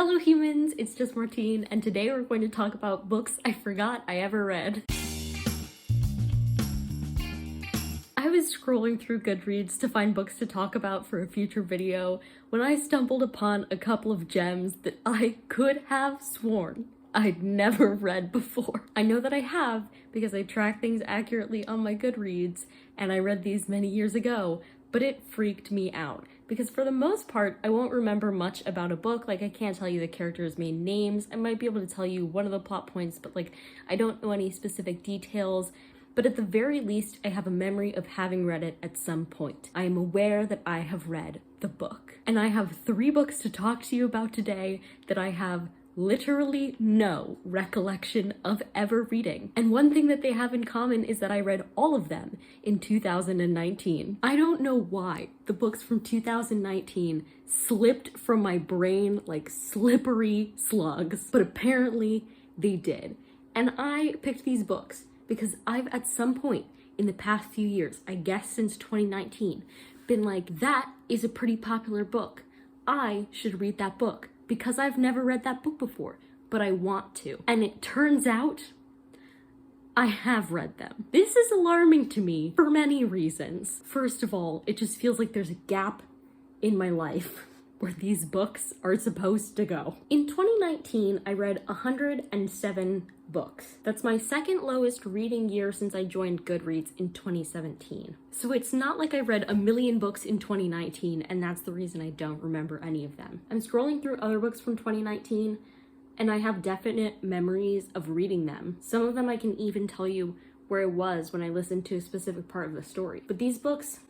Hello humans, it's just Martine, and today we're going to talk about books I forgot I ever read. I was scrolling through Goodreads to find books to talk about for a future video when I stumbled upon a couple of gems that I could have sworn I'd never read before. I know that I have because I track things accurately on my Goodreads and I read these many years ago, but it freaked me out because for the most part, I won't remember much about a book. Like, I can't tell you the characters' main names. I might be able to tell you one of the plot points, but like, I don't know any specific details. But at the very least, I have a memory of having read it at some point. I am aware that I have read the book. And I have 3 books to talk to you about today that I have literally no recollection of ever reading. And one thing that they have in common is that I read all of them in 2019. I don't know why the books from 2019 slipped from my brain like slippery slugs, but apparently they did. And I picked these books because I've at some point in the past few years, I guess since 2019, been like, that is a pretty popular book. I should read that book because I've never read that book before, but I want to. And it turns out I have read them. This is alarming to me for many reasons. First of all, it just feels like there's a gap in my life where these books are supposed to go. In 2019, I read 107 books. That's my second lowest reading year since I joined Goodreads in 2017. So it's not like I read a million books in 2019 and that's the reason I don't remember any of them. I'm scrolling through other books from 2019 and I have definite memories of reading them. Some of them I can even tell you where I was when I listened to a specific part of the story. But these books,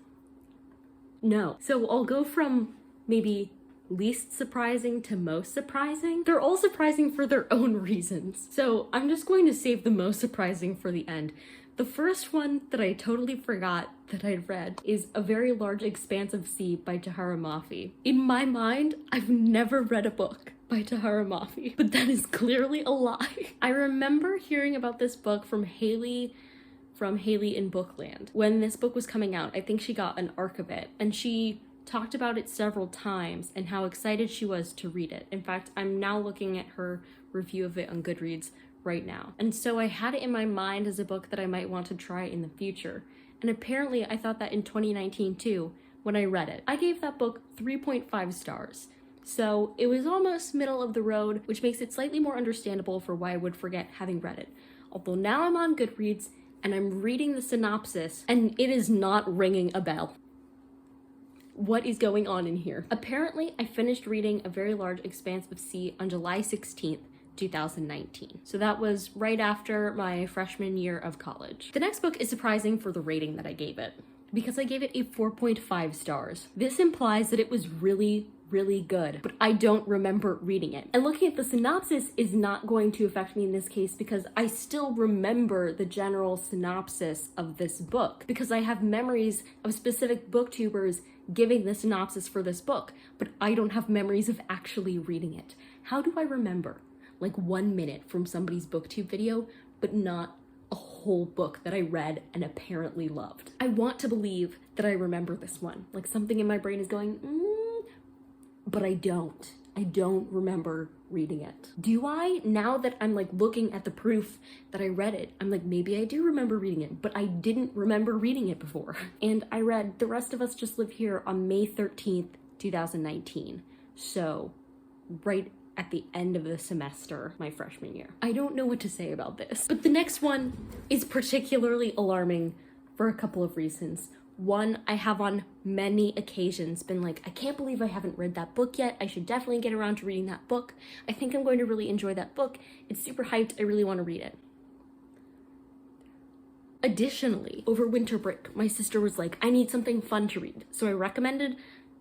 no. So I'll go from maybe least surprising to most surprising. They're all surprising for their own reasons. So I'm just going to save the most surprising for the end. The first one that I totally forgot that I'd read is A Very Large Expanse of Sea by Tahara Mafi. In my mind, I've never read a book by Tahara Mafi, but that is clearly a lie. I remember hearing about this book from Haley in Bookland. When this book was coming out, I think she got an arc of it, and she talked about it several times and how excited she was to read it. In fact, I'm now looking at her review of it on Goodreads right now. And so I had it in my mind as a book that I might want to try in the future. And apparently I thought that in 2019 too, when I read it. I gave that book 3.5 stars. So it was almost middle of the road, which makes it slightly more understandable for why I would forget having read it. Although now I'm on Goodreads and I'm reading the synopsis and it is not ringing a bell. What is going on in here? Apparently, I finished reading A Very Large Expanse of Sea on July 16th, 2019. So that was right after my freshman year of college. The next book is surprising for the rating that I gave it, because I gave it a 4.5 stars. This implies that it was really good, but I don't remember reading it. And looking at the synopsis is not going to affect me in this case because I still remember the general synopsis of this book because I have memories of specific booktubers giving the synopsis for this book, but I don't have memories of actually reading it. How do I remember like 1 minute from somebody's booktube video, but not a whole book that I read and apparently loved? I want to believe that I remember this one. Like something in my brain is going, but I don't. I don't remember reading it. Do I? Now that I'm like looking at the proof that I read it, I'm like, maybe I do remember reading it, but I didn't remember reading it before. And I read The Rest of Us Just Live Here on May 13th, 2019. So right at the end of the semester, my freshman year. I don't know what to say about this. But the next one is particularly alarming for a couple of reasons. One, I have on many occasions been like, I can't believe I haven't read that book yet. I should definitely get around to reading that book. I think I'm going to really enjoy that book. It's super hyped. I really want to read it. Additionally, over winter break, my sister was like, I need something fun to read. So I recommended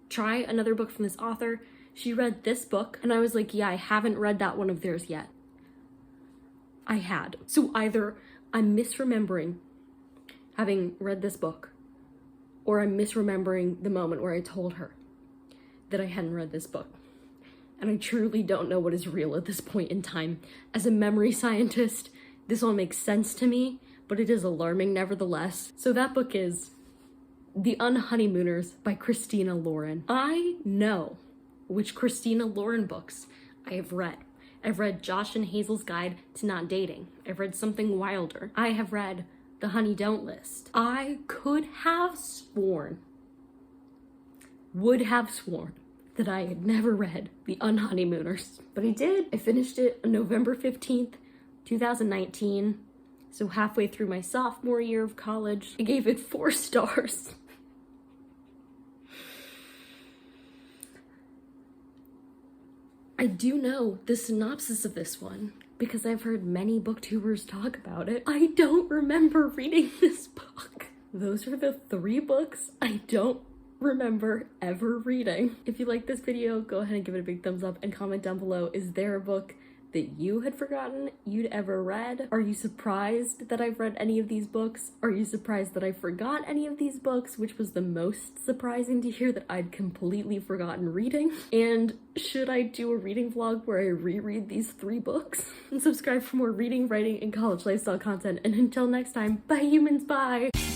try another book from this author. She read this book and I was like, yeah, I haven't read that one of theirs yet. I had. So either I'm misremembering having read this book, or I'm misremembering the moment where I told her that I hadn't read this book. And I truly don't know what is real at this point in time. As a memory scientist, this all makes sense to me, but it is alarming nevertheless. So that book is The Unhoneymooners by Christina Lauren. I know which Christina Lauren books I have read. I've read Josh and Hazel's Guide to Not Dating. I've read Something Wilder. I have read The Honey Don't List. I could have sworn, would have sworn, that I had never read The Unhoneymooners. But I did. I finished it on November 15th, 2019. So halfway through my sophomore year of college. I gave it 4 stars. I do know the synopsis of this one because I've heard many booktubers talk about it. I don't remember reading this book. Those are the 3 books I don't remember ever reading. If you like this video, go ahead and give it a big thumbs up and comment down below. Is there a book that you had forgotten you'd ever read? Are you surprised that I've read any of these books? Are you surprised that I forgot any of these books, which was the most surprising to hear that I'd completely forgotten reading? And should I do a reading vlog where I reread these 3 books? And subscribe for more reading, writing, and college lifestyle content. And until next time, bye humans, bye!